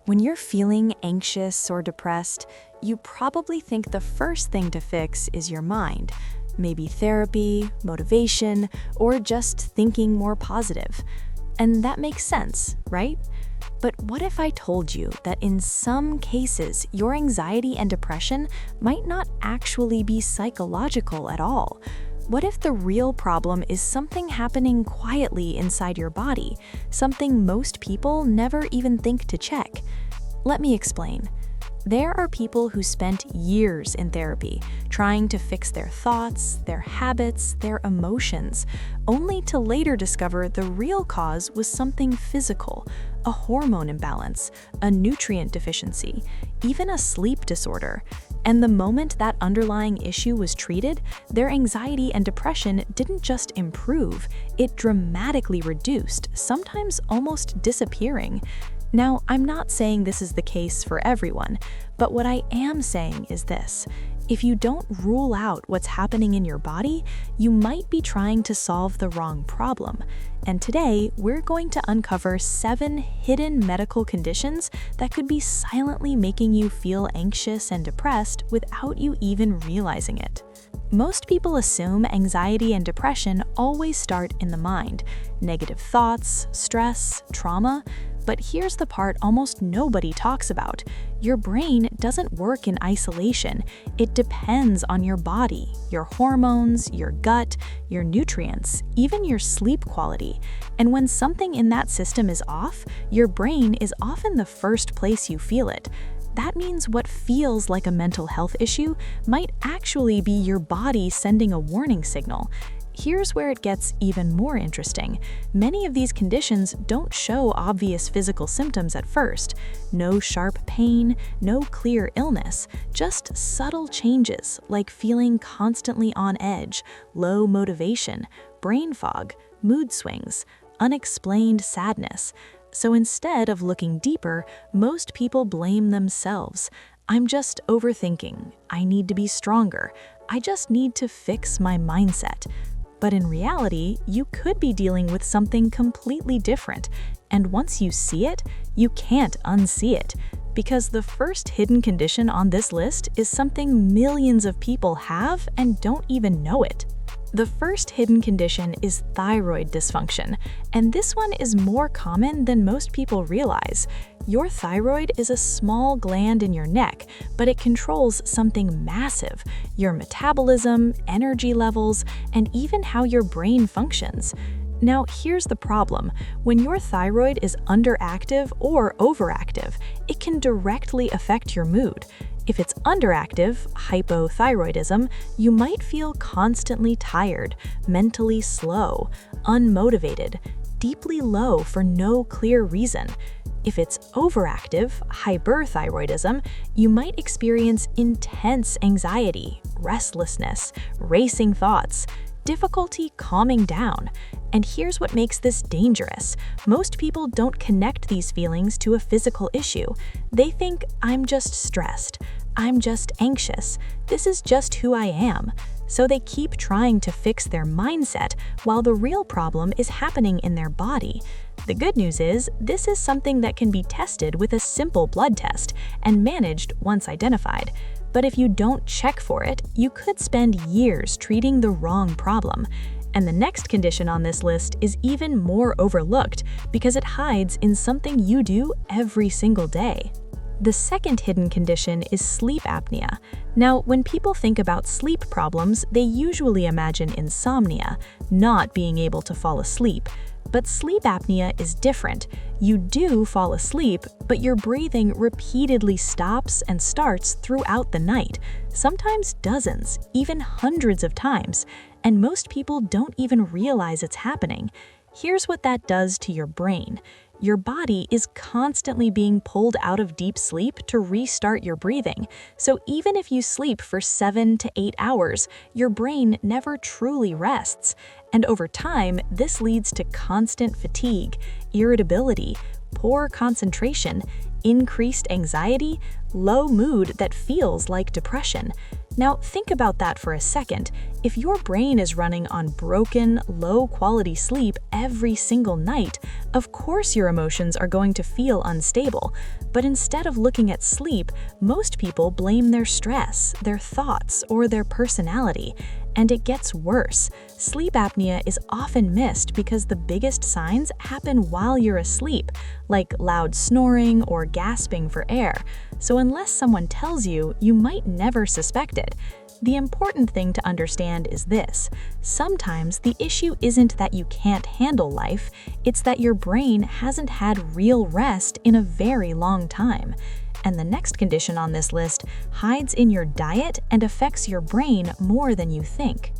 When you're feeling anxious or depressed, you probably think the first thing to fix is your mind. Maybe therapy, motivation, or just thinking more positive. And that makes sense, right? But what if I told you that in some cases, your anxiety and depression might not actually be psychological at all? What if the real problem is something happening quietly inside your body, something most people never even think to check? Let me explain. There are people who spent years in therapy trying to fix their thoughts, their habits, their emotions, only to later discover the real cause was something physical, a hormone imbalance, a nutrient deficiency, even a sleep disorder. And the moment that underlying issue was treated, their anxiety and depression didn't just improve, it dramatically reduced, sometimes almost disappearing. Now, I'm not saying this is the case for everyone, but what I am saying is this. If you don't rule out what's happening in your body, you might be trying to solve the wrong problem. And today, we're going to uncover 7 hidden medical conditions that could be silently making you feel anxious and depressed without you even realizing it. Most people assume anxiety and depression always start in the mind, negative thoughts, stress, trauma. But here's the part almost nobody talks about. Your brain doesn't work in isolation. It depends on your body, your hormones, your gut, your nutrients, even your sleep quality. And when something in that system is off, your brain is often the first place you feel it. That means what feels like a mental health issue might actually be your body sending a warning signal. Here's where it gets even more interesting. Many of these conditions don't show obvious physical symptoms at first. No sharp pain, no clear illness, just subtle changes like feeling constantly on edge, low motivation, brain fog, mood swings, unexplained sadness. So instead of looking deeper, most people blame themselves. I'm just overthinking. I need to be stronger. I just need to fix my mindset. But in reality, you could be dealing with something completely different. And once you see it, you can't unsee it. Because the first hidden condition on this list is something millions of people have and don't even know it. The first hidden condition is thyroid dysfunction, and this one is more common than most people realize. Your thyroid is a small gland in your neck, but it controls something massive: your metabolism, energy levels, and even how your brain functions. Now, here's the problem. When your thyroid is underactive or overactive, it can directly affect your mood. If it's underactive, hypothyroidism, you might feel constantly tired, mentally slow, unmotivated, deeply low for no clear reason. If it's overactive, hyperthyroidism, you might experience intense anxiety, restlessness, racing thoughts, difficulty calming down. And here's what makes this dangerous. Most people don't connect these feelings to a physical issue. They think, I'm just stressed. I'm just anxious. This is just who I am. So they keep trying to fix their mindset while the real problem is happening in their body. The good news is, this is something that can be tested with a simple blood test and managed once identified. But if you don't check for it, you could spend years treating the wrong problem. And the next condition on this list is even more overlooked because it hides in something you do every single day. The second hidden condition is sleep apnea. Now, when people think about sleep problems, they usually imagine insomnia, not being able to fall asleep. But sleep apnea is different. You do fall asleep, but your breathing repeatedly stops and starts throughout the night, sometimes dozens, even hundreds of times, and most people don't even realize it's happening. Here's what that does to your brain. Your body is constantly being pulled out of deep sleep to restart your breathing. So even if you sleep for 7 to 8 hours, your brain never truly rests. And over time, this leads to constant fatigue, irritability, poor concentration, increased anxiety, low mood that feels like depression. Now, think about that for a second. If your brain is running on broken, low-quality sleep every single night, of course your emotions are going to feel unstable. But instead of looking at sleep, most people blame their stress, their thoughts, or their personality. And it gets worse. Sleep apnea is often missed because the biggest signs happen while you're asleep, like loud snoring or gasping for air. So unless someone tells you, you might never suspect it. The important thing to understand is this: sometimes the issue isn't that you can't handle life, it's that your brain hasn't had real rest in a very long time. And the next condition on this list hides in your diet and affects your brain more than you think.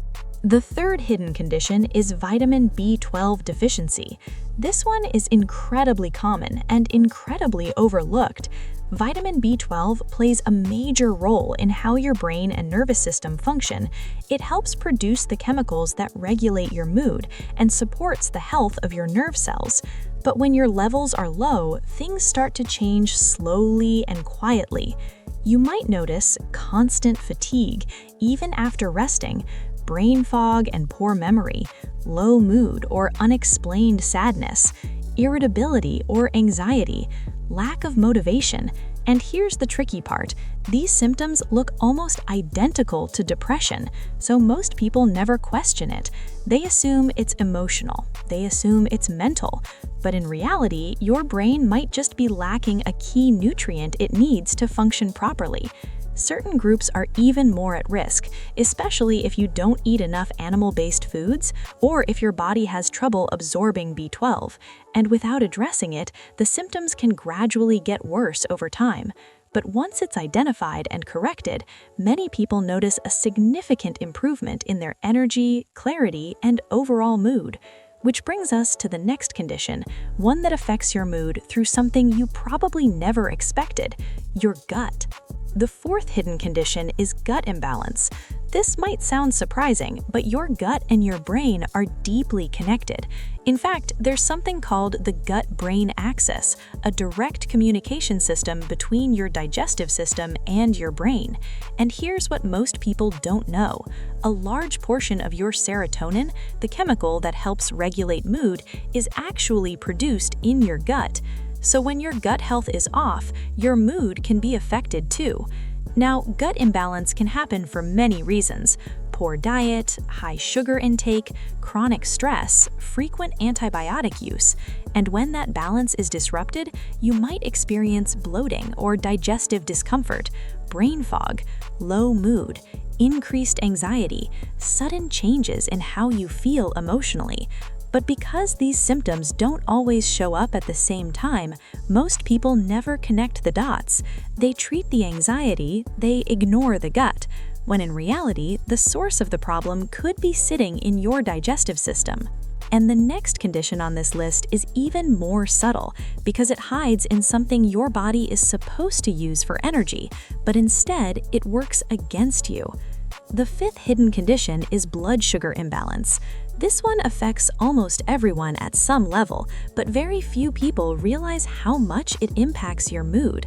The third hidden condition is vitamin B12 deficiency. This one is incredibly common and incredibly overlooked. Vitamin B12 plays a major role in how your brain and nervous system function. It helps produce the chemicals that regulate your mood and supports the health of your nerve cells. But when your levels are low, things start to change slowly and quietly. You might notice constant fatigue, even after resting, brain fog and poor memory, low mood or unexplained sadness, irritability or anxiety, lack of motivation. And here's the tricky part: these symptoms look almost identical to depression, so most people never question it. They assume it's emotional, they assume it's mental, but in reality, your brain might just be lacking a key nutrient it needs to function properly. Certain groups are even more at risk, especially if you don't eat enough animal-based foods or if your body has trouble absorbing B12. And without addressing it, the symptoms can gradually get worse over time. But once it's identified and corrected, many people notice a significant improvement in their energy, clarity, and overall mood. Which brings us to the next condition, one that affects your mood through something you probably never expected: your gut. The fourth hidden condition is gut imbalance. This might sound surprising, but your gut and your brain are deeply connected. In fact, there's something called the gut-brain axis, a direct communication system between your digestive system and your brain. And here's what most people don't know: a large portion of your serotonin, the chemical that helps regulate mood, is actually produced in your gut. So when your gut health is off, your mood can be affected too. Now, gut imbalance can happen for many reasons: poor diet, high sugar intake, chronic stress, frequent antibiotic use. And when that balance is disrupted, you might experience bloating or digestive discomfort, brain fog, low mood, increased anxiety, sudden changes in how you feel emotionally. But because these symptoms don't always show up at the same time, most people never connect the dots. They treat the anxiety, they ignore the gut, when in reality, the source of the problem could be sitting in your digestive system. And the next condition on this list is even more subtle because it hides in something your body is supposed to use for energy, but instead it works against you. The fifth hidden condition is blood sugar imbalance. This one affects almost everyone at some level, but very few people realize how much it impacts your mood.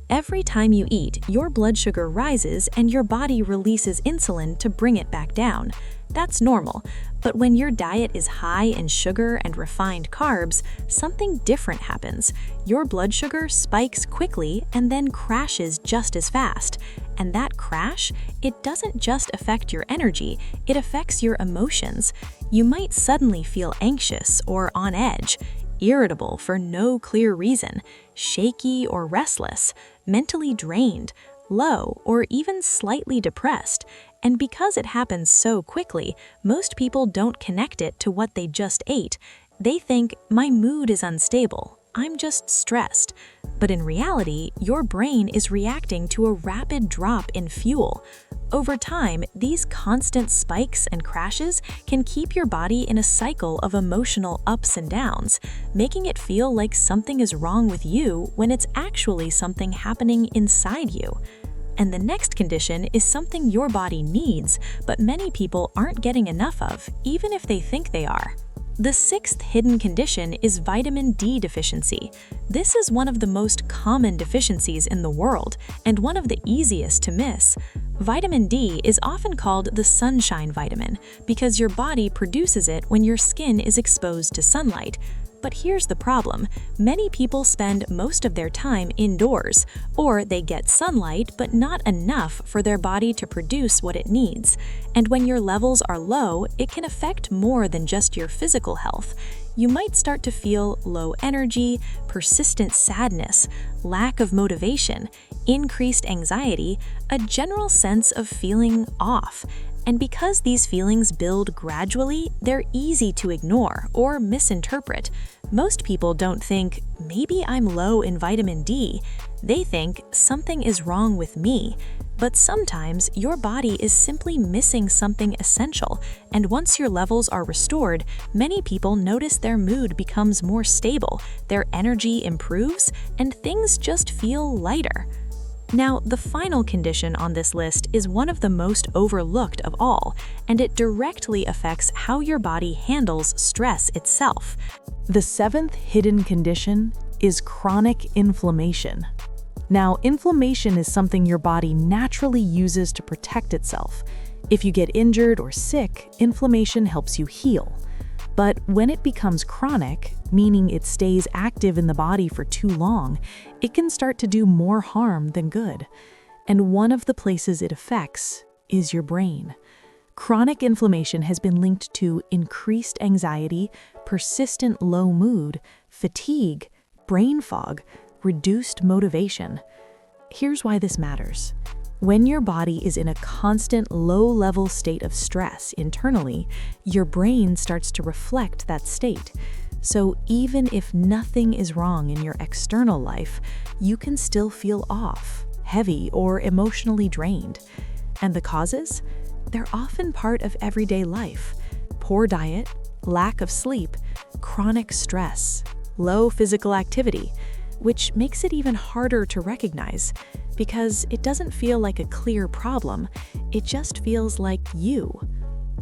Every time you eat, your blood sugar rises and your body releases insulin to bring it back down. That's normal, but when your diet is high in sugar and refined carbs, something different happens. Your blood sugar spikes quickly and then crashes just as fast. And that crash, it doesn't just affect your energy, it affects your emotions. You might suddenly feel anxious or on edge, irritable for no clear reason, shaky or restless, mentally drained, low, or even slightly depressed. And because it happens so quickly, most people don't connect it to what they just ate. They think, my mood is unstable, I'm just stressed. But in reality, your brain is reacting to a rapid drop in fuel. Over time, these constant spikes and crashes can keep your body in a cycle of emotional ups and downs, making it feel like something is wrong with you when it's actually something happening inside you. And the next condition is something your body needs, but many people aren't getting enough of, even if they think they are: The sixth hidden condition is vitamin D deficiency. This is one of the most common deficiencies in the world and one of the easiest to miss. Vitamin D is often called the sunshine vitamin because your body produces it when your skin is exposed to sunlight. But here's the problem. Many people spend most of their time indoors, or they get sunlight but not enough for their body to produce what it needs. And when your levels are low, it can affect more than just your physical health. You might start to feel low energy, persistent sadness, lack of motivation, increased anxiety, a general sense of feeling off. And because these feelings build gradually, they're easy to ignore or misinterpret. Most people don't think, maybe I'm low in vitamin D. They think something is wrong with me. But sometimes your body is simply missing something essential, and once your levels are restored, many people notice their mood becomes more stable, their energy improves, and things just feel lighter. Now, the final condition on this list is one of the most overlooked of all, and it directly affects how your body handles stress itself. The seventh hidden condition is chronic inflammation. Now, inflammation is something your body naturally uses to protect itself. If you get injured or sick, inflammation helps you heal. But when it becomes chronic, meaning it stays active in the body for too long, it can start to do more harm than good. And one of the places it affects is your brain. Chronic inflammation has been linked to increased anxiety, persistent low mood, fatigue, brain fog, reduced motivation. Here's why this matters. When your body is in a constant low-level state of stress internally, your brain starts to reflect that state. So even if nothing is wrong in your external life, you can still feel off, heavy, or emotionally drained. And the causes? They're often part of everyday life. Poor diet, lack of sleep, chronic stress, low physical activity, which makes it even harder to recognize because it doesn't feel like a clear problem, it just feels like you.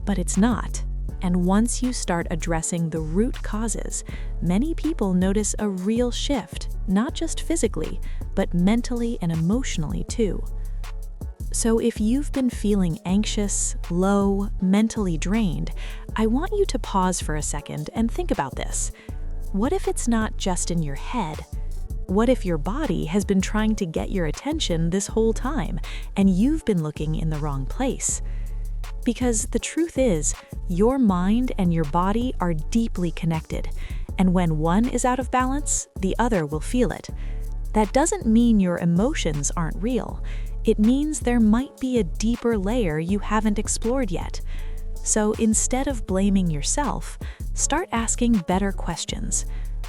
But it's not. And once you start addressing the root causes, many people notice a real shift, not just physically, but mentally and emotionally too. So if you've been feeling anxious, low, mentally drained, I want you to pause for a second and think about this. What if it's not just in your head? What if your body has been trying to get your attention this whole time, and you've been looking in the wrong place? Because the truth is, your mind and your body are deeply connected, and when one is out of balance, the other will feel it. That doesn't mean your emotions aren't real. It means there might be a deeper layer you haven't explored yet. So instead of blaming yourself, start asking better questions.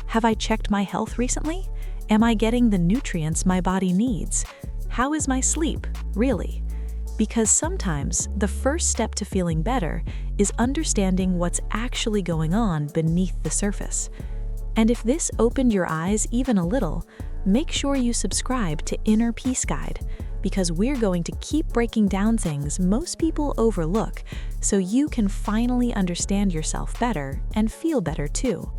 Have I checked my health recently? Am I getting the nutrients my body needs? How is my sleep, really? Because sometimes the first step to feeling better is understanding what's actually going on beneath the surface. And if this opened your eyes even a little, make sure you subscribe to Inner Peace Guide, because we're going to keep breaking down things most people overlook so you can finally understand yourself better and feel better too.